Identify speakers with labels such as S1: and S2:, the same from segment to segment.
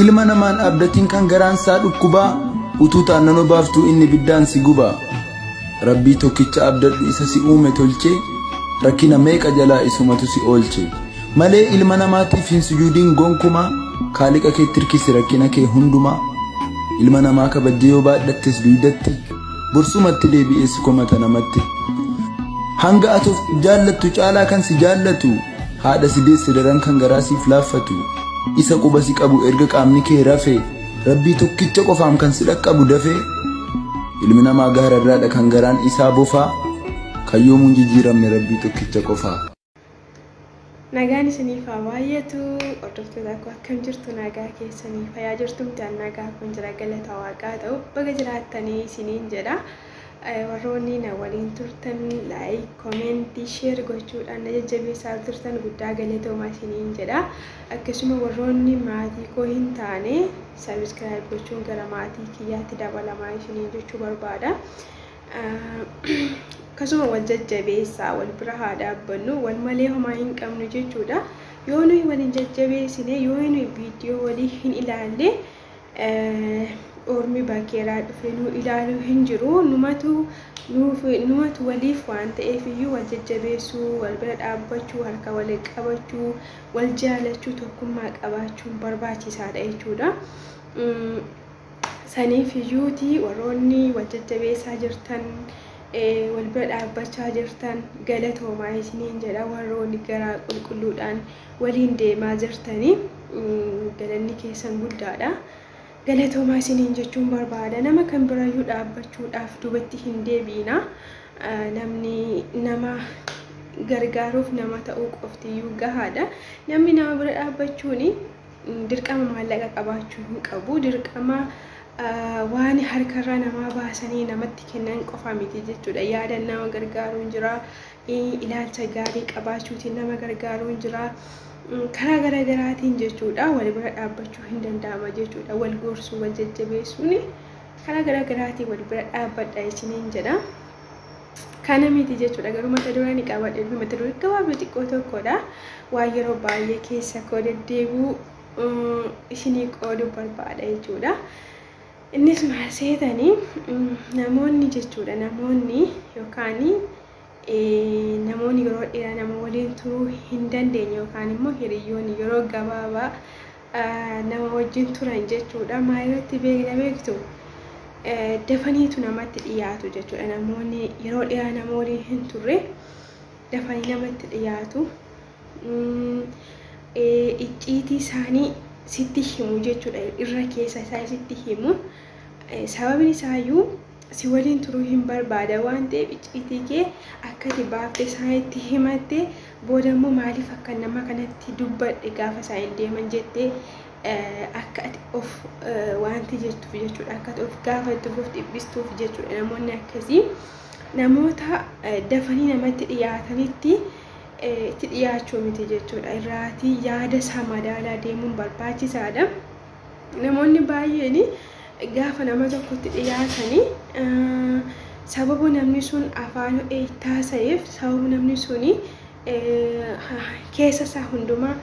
S1: ilma namaan abdatiin kan garaan isaa dhukkubaa utuu taannanoo baaftuu inni biddaan si gubaa rabbii tokkicha abdadhu isa si uume tolchee rakkina meeqa jalaa isumatu si oolche malee ilma namaatiif hin sujuudiin gonkumaa kaaliqa kee tirkisi rakkina kee hundumaa ilma namaa kabajjee yoo baadhattes duudatti bursumatti deebi'ee si komata namatti hanga atuuf jaallattu caalaa kan si jaallatu haadha si deesse daran kan garaa siif laaffatu isa quba si qabu erga qaamni kee rafee rabbii tokkicha qofaam kan si dhaqqabu dafee ilmi namaa gaararraadha kan garaan isaa bofaa kayyoomuun jijjiiramne rabbii tokkicha qofaa.
S2: Nagaan isiniif haa baay'atu hordoftoota koo akkam jirtu nagaa keessanii fayyaa jirtu mitaan nagaa kun jira galata waaqaa ta'u baga jiraattanii isiniin jedha. Warroonni na waliin turtan like comment share gochuudhaan na jajjabeessaa turtan guddaa galatoomaa isiniin jedha. Akkasuma warroonni maatii koo hin taane subscribe gochuun gara maatii kiyyaatti dabalamaa isiniin jechuu barbaada. Akkasuma wal jajjabeessaa wal bira haa dhaabbannu wal malee homaa hin qabnu jechuudha. Yoo nuyi waliin jajjabeessine yoo nuyi viidiyoo walii hin ilaalle ormi bakkeeraa dhufee nu ilaaluu hin jiru numatu waliif waan ta'eef iyyuu wal jajjabeessuu wal bira dhaabbachuu harka wal qabachuu wal jaalachuu tokkummaa qabaachuun barbaachisaadha jechuudha. Saniif iyyuuti warroonni wal jajjabeessaa jirtan wal bira dhaabbachaa jirtan galatoomaa isiniin jedha. Warroonni garaa qulqulluudhaan waliin deemaa jirtanii galanni keessan guddaadha. Galatoomaa isiniin jechuun barbaada. Nama kan birayyuu dhaabbachuudhaaf dubatti hin deebiina. Namni nama gargaaruuf nama ta'uu qoftiyyuu gahaadha. Namni nama bira dhaabbachuun dirqama maallaqa qabaachuu hin qabu. Dirqama waan harkarraa namaa baasanii namatti kennan qofa miti jechuudha. Yaadan nama gargaaruun jira. Ilaalcha gaarii qabaachuutiin nama gargaaruun jira. Karaa garaagaraatiin jechuudha wal bira dhaabbachuu hin danda'ama jechuudha. Wal gorsuu wal jajjabeessuun karaa garaagaraatiin wal bira dhaabbadha isiniin jedha. Kana miti jechuudha garuu mata duree ni qabadhe mata duree gabaabduu xiqqoo tokkodha. Waan yeroo baay'ee keessa koo deddeebi'u isinii qooduu barbaada jechuudha. Innis maal seetanii namoonni jechuudha namoonni yookaan namoonni yeroo dheeraa nama waliin turuu hin dandeenye yookaan immoo hiriyoonni yeroo gabaabaa nama wajjin turan jechuudha. Maalirratti beektu dafaniitu namatti dhiyaatu jechuudha. Namoonni yeroo dheeraa nama waliin hin turre dafanii namatti dhiyaatu. Icciitii isaanii sitti himu jechuudha. Irra keessa isaa sitti himu. Sababni isaayyuu si waliin turuu hin barbaada waan ta'eef icciitii kee akkati baaftee isaanitti himatte booda immoo maaliif akka nama kanatti dubbadhe gaafa isaan deeman jettee akka ati of wanti jettuuf jechuudha. Akka ati of gaafattuuf of dhiphistuuf jechuudha. Namoonni akkasii namoota dafanii namatti dhiyaatanitti itti dhiyaachuu miti jechuudha. Irraatii yaada isaa madaalaa deemuun barbaachisaadha. Namoonni baay'een gaafa nama tokkotti dhiyaatanii sababu namni sun afaan taasa'eef sababu namni suni keessa isaa hundumaa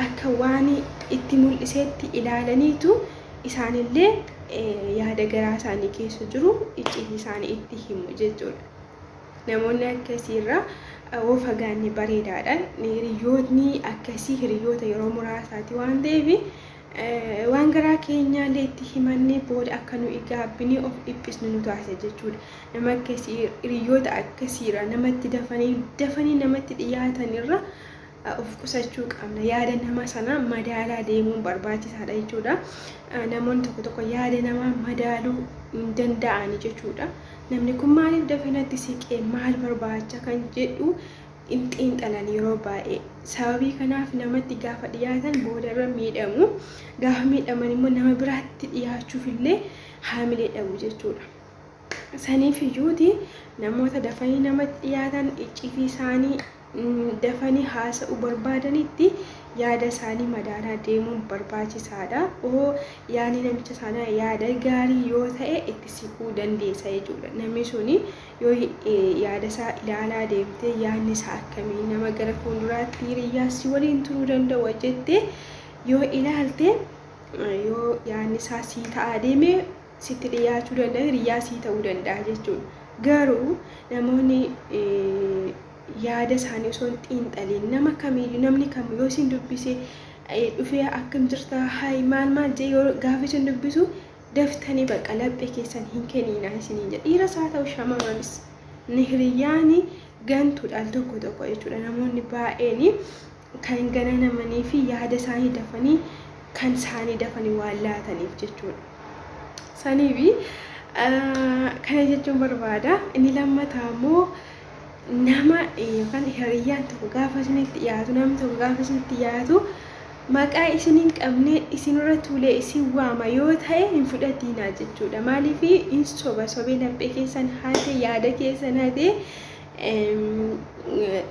S2: akka waan itti mul'isetti ilaalaniitu isaanillee yaada garaa isaanii keessa jiru icciitii isaanii itti himu jechuudha. Namoonni akkasiirraa yoo fagaanne bareedaadha. Hiriyoonni akkasii hiriyoota yeroo muraasaati waan ta'eef waan garaa keenyaallee itti himannee booda akka nu gaabbinee of dhiphisnu nu taasisa jechuudha. Nama akkasii hiriyoota akkasiirra namatti dafanii namatti dhiyaatanirra of qusachuu qabna. Yaada nama sana madaalaa deemuun barbaachisaadha jechuudha. Namoonni tokko tokko yaada namaa madaaluu hin danda'ani jechuudha. Namni kun maaliif dafinatti siqee maal barbaacha kan jedhu xiinxalan yeroo baay'ee. Sababii kanaaf namatti gaafa dhiyaatan boodarra miidhamu. Gaafa miidhaman immoo nama biraatti dhiyaachuuf illee haamilee dhabu jechuudha. Saniif iyyuuti namoota dafanii namatti dhiyaatan icciitii isaanii dafanii haasa'uu barbaadanitti yaada isaanii madaalaa deemuun barbaachisaadha. Yaadni namicha sanaa yaada gaarii yoo ta'e itti siquu dandeessa jechuudha. Namni suni yoo yaada isaa ilaalaa deemtee yaadni isaa akkamii nama gara fuulduraatti hiriyaa si waliin turuu danda'u jettee yoo ilaalte yoo yoo yaadni isaa sii ta'aa deeme sitti dhiyaachuu danda'a, hiriyaa sii ta'uu danda'a jechuudha. Garuu namoonni yaada isaanii osoo hin xiinxaliin nama kamiyyuu namni kamiyyuu yoo isin dubbise dhufee akkam jirta hayi maal jee yoo gaafa isin dubbisu daftanii bakka laphee keessan hin kenninaa isiniin jedha. Dhiiras haa ta'u shamarranis hiriyaani gantuudhaan tokko jechuudha. Namoonni baay'een kan gananamanii fi yaada isaanii dafanii kan isaanii dafanii waan laataniif jechuudha. Saniifi kana jechuun barbaada. Inni lammataa immoo nama yookaan hiriyaan tokko gaafa isinitti dhiyaatu, namni tokko gaafa isinitti dhiyaatu maqaa isin hin qabne isinirra tuulee isin waama yoo ta'e hin fudhatinaa jechuudha. Maaliif in sobee laphee keessan haatee yaada keessan haatee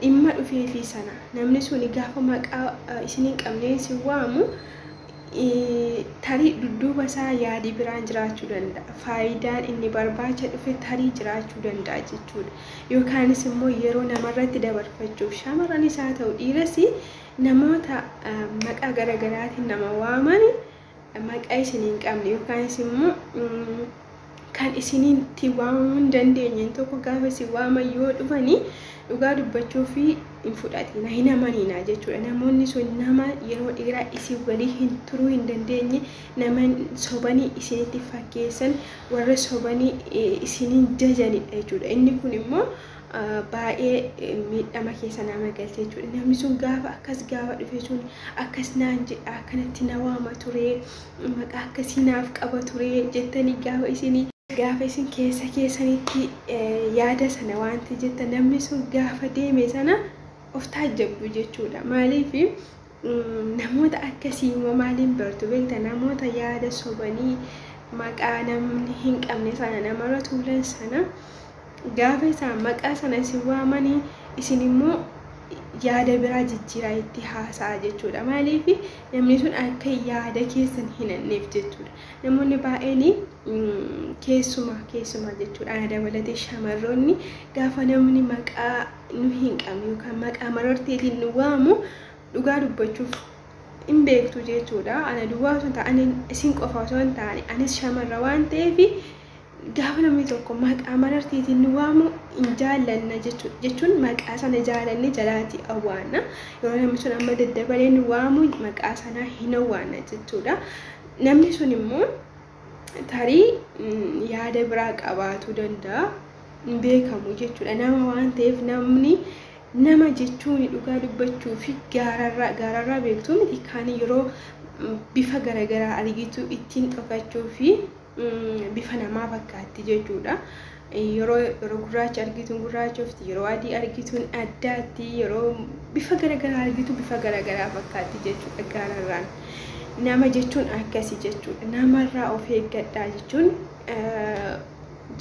S2: dhimma dhufeefi sana namni suni gaafa maqaa isin hin qabne isin waamu tarii dudduuba isaa yaadi biraan jiraachuu danda'a. Faayidaan inni barbaacha dhufe tarii jiraachuu danda'a jechuudha. Yookaanis immoo yeroo namarratti dabarfachuuf shamarranis haa ta'u dhiiras namoota maqaa garaagaraatiin nama waaman maqaa isin hin qabne yookaanis immoo kan isinitti waamamuu hin dandeenye tokko gaafa isin waaman yoo dhufanii dhugaa dubbachuu fi hin fudhatina hin amaniina jechuudha. Namoonni sun nama yeroo dheeraa isin walii hin turuu hin dandeenye nama sobanii isinitti fakkeessan warra sobanii isiniin jajanidha jechuudha. Inni kun immoo baay'ee miidhama keessa nama galche jechuudha. Namni sun gaafa akkas gaafa dhufe sun akkas naan jedha akkanatti na waama ture maqaa akkasii naaf qaba ture jettanii gaafa isin keessanitti yaada sana wanti jetta namni sun gaafa deeme sana of taajjabdu jechuudha. Maaliif namoota akkasii immoo maaliin bartu beekta? Namoota yaada sobanii maqaa namni hin qabne sana namarra tuulan sana gaafa isaan maqaa sana isin waamanii isin immoo yaada biraa jijjiiraa itti haasa'a jechuudha. Maaliif namni sun akka yaada keessan hin anneef jechuudha. Namoonni baay'een keessuma jechuudha. Ana dabalatee shamarroonni gaafa namni maqaa nu hin qabne yookaan maqaa mararteetiin nu waamu dhugaa dubbachuuf hin beektu jechuudha. Ana duwwaa osoo ta'an isin qofa osoo hin taane anis shamarra waan ta'eef gaafa namni tokko maqaa mararteetiin nu waamu hin jaallanna jechuun maqaa sana jaalanne jalaati awwaanna. Yeroo namni sun amma daddabalee nu waamu maqaa sana hin awwaanna jechuudha. Namni sun immoo tarii yaada biraa qabaachuu danda'a hin beekamu jechuudha. Nama waan ta'eef namni nama jechuun dhugaa dubbachuu fi gaararraa beektuu miti kaan yeroo bifa garaagaraa argitu ittiin dhokachuu fi bifa namaa fakkaatti jechuudha. Yeroo gurraacha argituun gurraachofti, yeroo adii argituun addaatti, yeroo bifa garaagaraa argitu bifa garaagaraa fakkaatti jechuudha. Gaararraan nama jechuun akkasii jechuudha. Namarraa of eeggadhaa jechuun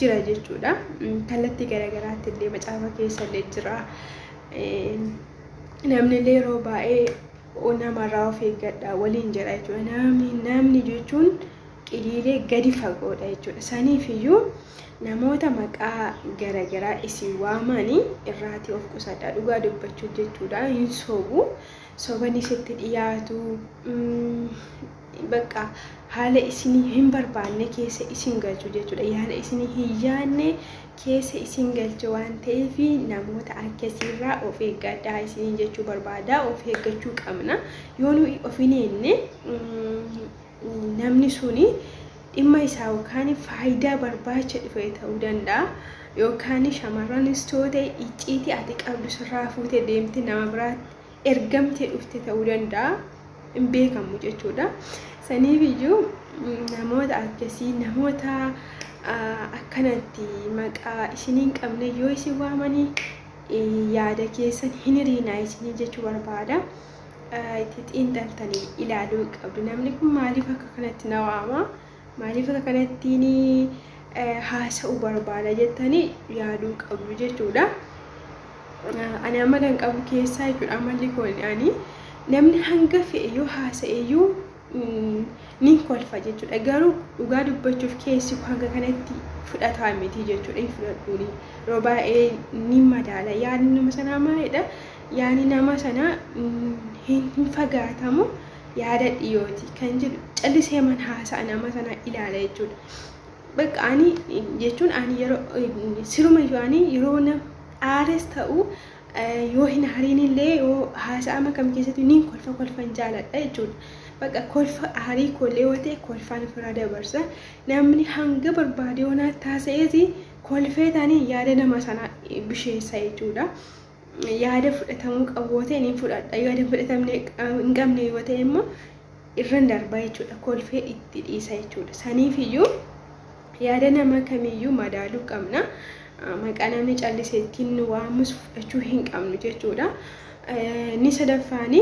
S2: jira jechuudha. Kallattii garaagaraatti illee macaafa keessa illee jira. Namni illee yeroo baay'ee namarraa of eeggadhaa waliin jira jechuudha. Namni jechuun qiliilee gadi fagoodha jechuudha. Saniifiyyuu namoota maqaa garaagaraa isin waamanii irraatii of qusadhaa dhugaa dubbachuu jechuudha. Hin sobu soban isitti dhiyaatu bakka haala isinii hin barbaanne keessa isin galchu jechuudha. Yaada isinii hin yaadne keessa isin galchu waan ta'eef namoota akkasiirraa of eeggadhaa isin jechuu barbaada. Of eeggachuu qabna. Yoo nuyi of hin eegne namni suni dhimma isaa yookaan faayidaa barbaacha dhufe ta'uu danda'a. Yookaan shamarranis ta'e icciitii ati qabdu sirraa fuutee deemte nama biraatti ergamtee dhufte ta'uu danda'a. Hin beekamu jechuudha. Saniifiyyuu namoota akkasii namoota akkanatti maqaa isin hin qabne yoo isin waamanii yaada keessan hin hiriinaa isin jechuu barbaada. Itti xiinxaltanii ilaaluu qabdu. Namni kun maaliif akka kanatti na waama? Maaliif akka kanatti haasa'uu barbaada jettanii yaaduu qabdu jechuudha. Ani amalan qabu keessaa jechuudha. Amalli kooni namni hanga fe'e yoo haasa'eyyuu ni kolfa jechuudha. Garuu dhugaa dubbachuuf keessi hanga kanatti fudhataa miti jechuudha. Hin fudhadhuuni. Yeroo baay'ee ni madaala. Yaadni nama sanaa maalidha? Yaadni nama sanaa hin fagaatamu yaada dhiyooti kan jedhu callisee man haasa'a nama sana ilaala jechuudha. Bakka ani jechuun ani yeroo siruma yeroo nam aares ta'u yoo hin hariinillee yoo haasa'ama kam keessatti niin kolfan jaaladha jechuudha. Bakka kolfa aarii kollee yoo ta'e kolfaan ofirraa dabarsa. Namni hanga barbaade yoo naaf taasise kolfee taanii yaada nama sana bisheessa jechuudha. Yaada fudhatamuu qabu yoo ta'e niin fudhadha. Yaada fudhatamne hin qabne yoo ta'e immoo irraan darba jechuudha. Kolfee itti dhiisa jechuudha. Saniifiyyuu yaada nama kamiyyuu madaaluu qabna. Maqaa namni callisee ittiin waamus fudhachuu hin qabnu jechuudha. Ni sadaffaani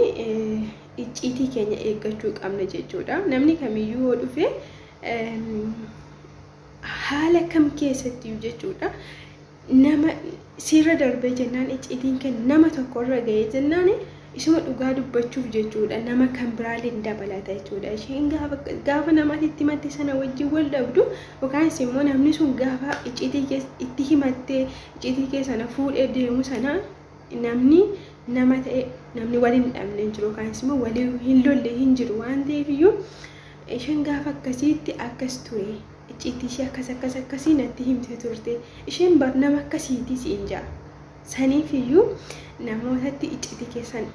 S2: icciitii keenya eeggachuu qabna jechuudha. Namni kamiyyuu yoo dhufe haala kam keessatti jechuudha. Nama sirra darbee jennaan icciitiin keenya nama tokkorra ga'ee jennaan isuma dhugaa dubbachuuf jechuudha. Nama kan biraallee dabalata jechuudha. Isheen gaafa namaatti himatte sana wajjin wal dhabdu yookaan immoo namni sun gaafa icciitii itti himattee icciitii keessa sana fuudhee deemu sana namni nama ta'e namni waliin hin dhabne hin jiru yookaan immoo waliin hin lolle hin jiru waan ta'eef iyyuu isheen gaafa akkasiitti akkas ture icciitii ishee akkasii natti himte turte isheen bar nama akkasiitii siin jaa. Saniif iyyuu namootatti icciitii keessan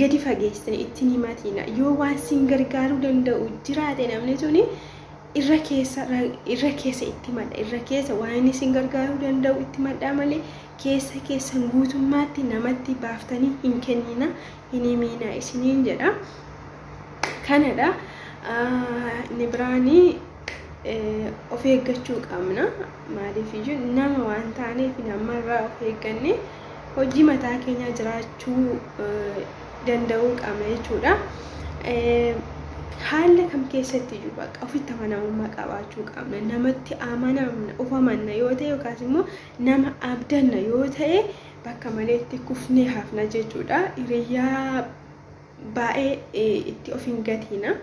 S2: gadi fageessanii ittiin himatiina yoo waan siin gargaaruu danda'u jiraate namni suni irra keessa itti madda irra keessa waan siin gargaaruu danda'u itti maddaa malee keessa keessan guutummaatti namatti baaftanii hin kennina hin himiina isiniin jedha. Kanadha inni biraanii of eeggachuu qabna. Maaliif iyyuu nama waan taaneef namarraa of eegganne hojii mataa keenya jiraachuu danda'uu qabna jechuudha. Haala kam keessatti iyyuu bakka ofitti amanamummaa qabaachuu qabna. Namatti amanamna of amanna yoo ta'e yookaas immoo nama abdanna yoo ta'e bakka maleetti kufnee hafna jechuudha. Hiriyaa baay'ee itti of hin gatiina.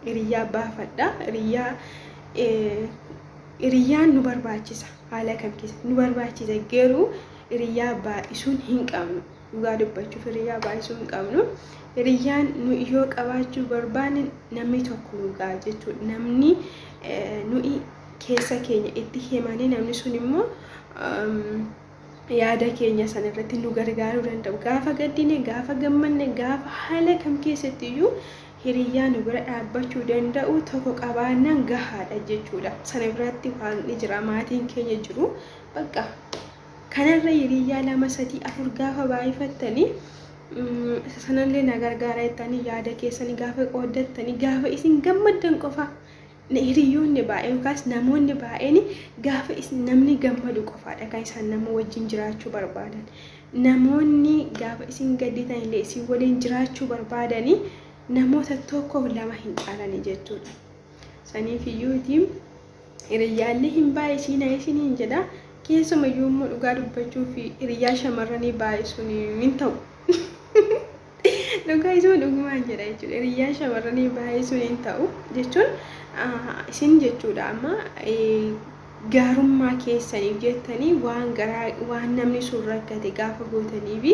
S2: Hiriyaa baafadha. Hiriyaan nu barbaachisa. Haala kam keessatti nu barbaachisa garuu hiriyaa baay'isuun hin qabnu. Dhugaa dubbachuuf hiriyaa baay'isuu hin qabnu. Hiriyaan nu yoo qabaachuu barbaanne namni tokko nu ga'a jechuudha. Namni nuyi keessa keenya itti himanii namni sun immoo yaada keenya sana irratti nu gargaaruu danda'u. Gaafa gaddine, gaafa gammanne, gaafa haala kam keessatti iyyuu hiriyaa nu bira dhaabbachuu danda'u tokko qabaannaan gahaadha jechuudha. Sana biratti waaqni jira, maatiin keenya jiru. Bakka kanarra hiriyaa 2, 3, 4 gaafa baay'ifattanii sanallee na gargaara jettanii yaada keessanii gaafa qooddattanii gaafa isin gammaddan qofa hiriyoonni baay'een yookaas namoonni baay'een gaafa namni gammadu qofaadha kan isaan nama wajjin jiraachuu barbaadan. Namoonni gaafa isin gadditan illee isin waliin jiraachuu barbaadanii namoota tokkoof 2 hin caalani jechuudha. Saniif iyyuutiin hiriyaallee hin baay'isiina isiniin jedha. Keessumayyuu immoo dhugaa dubbachuu fi hiriyaa shamarranii baay'isuun hin ta'u. Dhugaa isuma dhugumaan jedha jechuudha. Hiriyaa shamarranii baay'isuun hin ta'u jechuun isin jechuudha. Amma gaarummaa keessaniif jettanii waan namni sun rakkate gaafa gootanii fi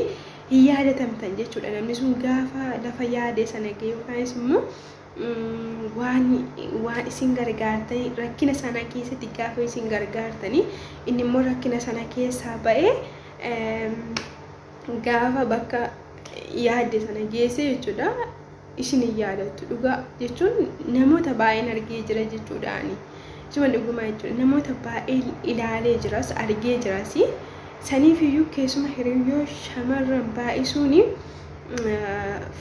S2: hin yaadatamtan jechuudha. Namni sun gaafa lafa yaade sana ga'e yookaan immoo waan isin gargaartanii rakkina sana keessatti gaafa isin gargaartanii inni immoo rakkina sana keessaa ba'ee gaafa bakka yaadde sana geesse jechuudha. Isin hin yaadattu. Dhugaa jechuun namoota baay'een argee jira jechuudhaani. Isuma dhugumaa jechuudha. Namoota baay'ee ilaalee jiras argee jiras. Saniif iyyuu keessuma hiriyyoo shamarran baay'isuuni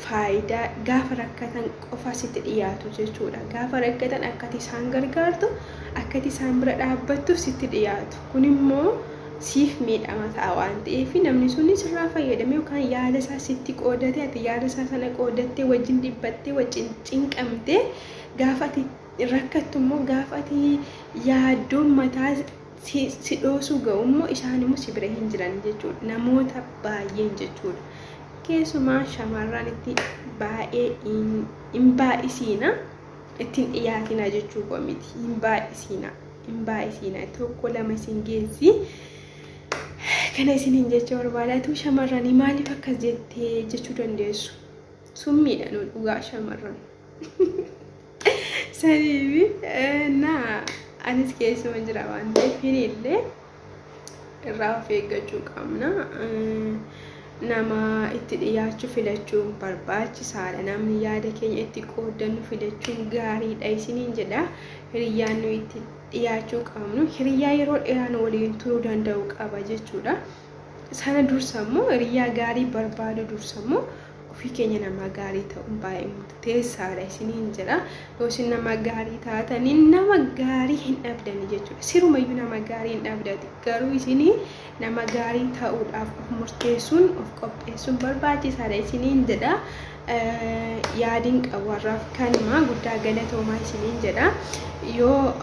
S2: faayidaa gaafa rakkatan qofa sitti dhiyaatu jechuudha. Gaafa rakkatan akkati isaan gargaartu akkati isaan bira dhaabbattuuf sitti dhiyaatu. Kun immoo siif miidhama ta'a waan ta'eef namni sun sirraa fayyadamee yookaan yaada isaa sitti qoodatee ati yaada isaa sana qoodattee wajjin dhibbattee wajjin cinqamtee gaafa ati rakkattu immoo gaafa ati yaaddoon mataa si dhoosuu ga'u immoo isaan immoo si bira hin jiran jechuudha. Namoota baay'een jechuudha. Keessumaa shamarran itti baay'ee hin baay'isiina ittiin dhiyaatina jechuu miti. Hin baay'isiina tokko 2 isin geessi. Kana isiniin jecha barbaadatu shamarranii maaliif akkas jettee jechuu dandeessu. summiidhaan dhugaa shamarran. Saniifi na anis keessuma jira waan ta'eef illee irraa of eeggachuu qabna. Nama itti dhiyaachuu filachuun barbaachisaadha. Namni yaada keenya itti qoodannu filachuun gaariidha isiniin jedha. Hiriyyaan nu itti dhiyaachuu qabnu hiriyyaa yeroo dheeraan waliin turuu danda'u qaba jechuudha. Sana dursammoo hiriyyaa gaarii barbaadu dursammoo ofii keenya nama gaarii ta'uun baay'ee murteessaadha isiniin jedha. Yoo isin nama gaarii taatanii nama gaarii hin dhabdani jechuudha. Sirumayyuu nama gaarii hin dhabdati. Garuu isinii nama gaarii ta'uudhaaf of murteessuun of qopheessuun barbaachisaadha isiniin jedha. Yaadiin qawarraaf kanuma guddaa galatoomaa isiniin jedha. Yoo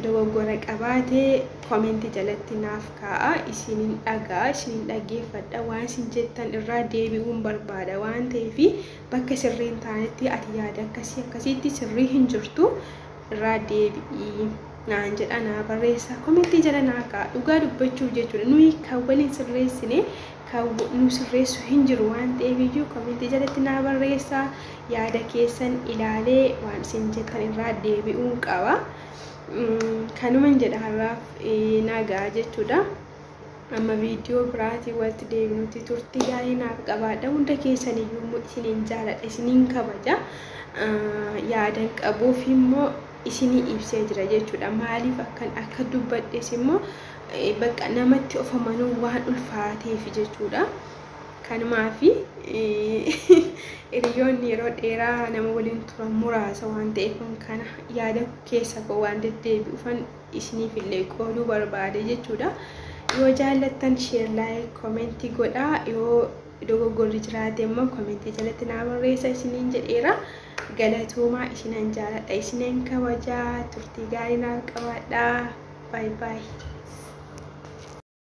S2: dogoggora qabaate komentii jalatti naaf kaa'a isiniin dhagaa isiniin dhaggeeffadha waan isin jettan irraa deebi'uun barbaada waan ta'eef bakka sirriin taanetti ati yaada akkasiitti sirrii hin jirtu irraa deebi'i naan jedha naa barreessa komentii jala naa kaa'a dhugaa dubbachuu jechuudha nuyi kan waliin sirreessine kan nu sirreessu hin jiru waan ta'eef iyyuu komentii jalatti naa barreessa yaada keessan ilaalee waan isin jettan irraa deebi'uun qaba. Kanuman jedha har'aaf nagaa jechuudha. Amma viidiyoo biraatii walitti deebinutti turtii gaarii naaf qabaadha. Hunda keessaniyyuu isiniin jaaladha isiniin kabaja. Yaadan qabuuf immoo isinii ibsee jira jechuudha. Maaliif akka dubbadhes immoo bakka namatti of amanuu waan ulfaateef jechuudha. Kanumaafi hiriyoonni yeroo dheeraa nama waliin turan muraasa waan ta'eef kana yaada keessa koo waan deddeebi'uufan isiniif illee qooduu barbaade jechuudha. Yoo jaallattan share like komentii godhaa. Yoo dogoggorri jiraate immoo komentii jalatti naa barreessa isiniin jedheera. Galatoomaa isinan jaaladha isiniin kabajaa turtii gaarii naaf qabaadhaa. Bye bye.